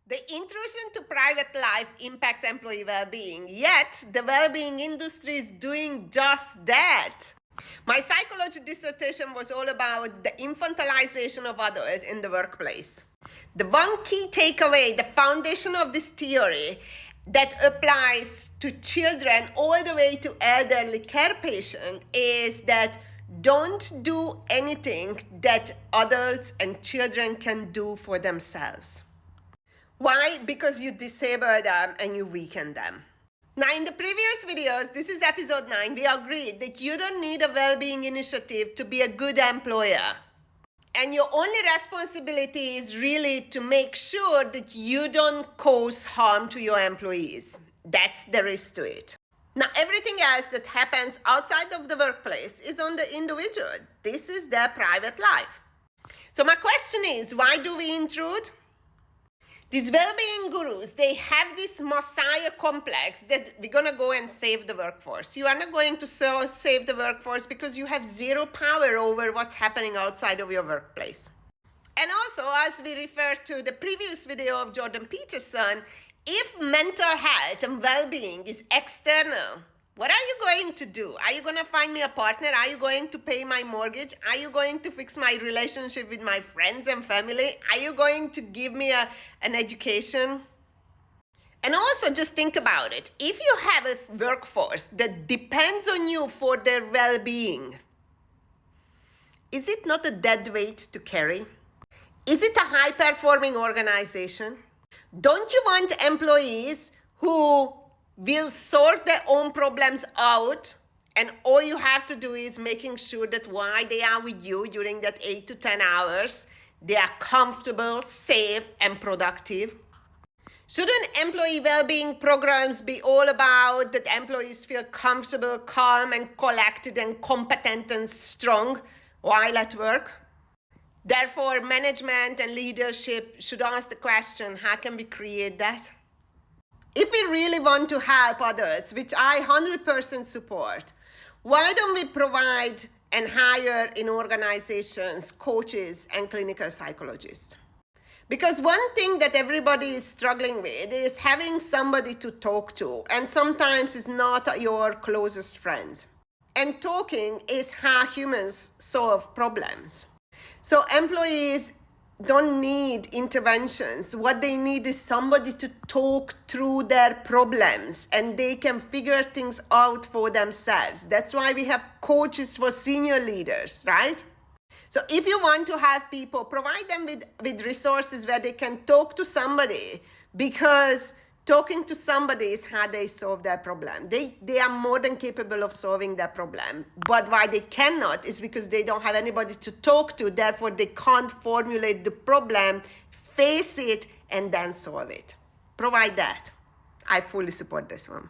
The intrusion to private life impacts employee well-being, yet the well-being industry is doing just that. My psychology dissertation was all about the infantilization of others in the workplace. The one key takeaway, the foundation of this theory that applies to children all the way to elderly care patients is that don't do anything that adults and children can do for themselves. Why? Because you disable them and you weaken them. Now, in the previous videos, this is episode 9, we agreed that you don't need a well-being initiative to be a good employer. And your only responsibility is really to make sure that you don't cause harm to your employees. That's the risk to it. Now, everything else that happens outside of the workplace is on the individual. This is their private life. So my question is, why do we intrude? These well-being gurus, they have this messiah complex that we're going to go and save the workforce. You are not going to save the workforce because you have zero power over what's happening outside of your workplace. And also, as we referred to the previous video of Jordan Peterson, if mental health and well-being is external, what are you going to do? Are you going to find me a partner? Are you going to pay my mortgage? Are you going to fix my relationship with my friends and family? Are you going to give me an education? And also just think about it. If you have a workforce that depends on you for their well-being, is it not a dead weight to carry? Is it a high-performing organization? Don't you want employees who will sort their own problems out, and all you have to do is making sure that while they are with you during that 8 to 10 hours, they are comfortable, safe, and productive? Shouldn't employee well-being programs be all about that employees feel comfortable, calm, and collected, and competent and strong while at work? Therefore, management and leadership should ask the question, how can we create that? If we really want to help others, which I 100% support, why don't we provide and hire in organizations coaches and clinical psychologists? Because one thing that everybody is struggling with is having somebody to talk to, and sometimes it's not your closest friend. And talking is how humans solve problems. So employees don't need interventions. What they need is somebody to talk through their problems, and they can figure things out for themselves. That's why we have coaches for senior leaders, right? So if you want to have people, provide them with resources where they can talk to somebody, because talking to somebody is how they solve their problem. They are more than capable of solving their problem. But why they cannot is because they don't have anybody to talk to. Therefore, they can't formulate the problem, face it, and then solve it. Provide that. I fully support this one.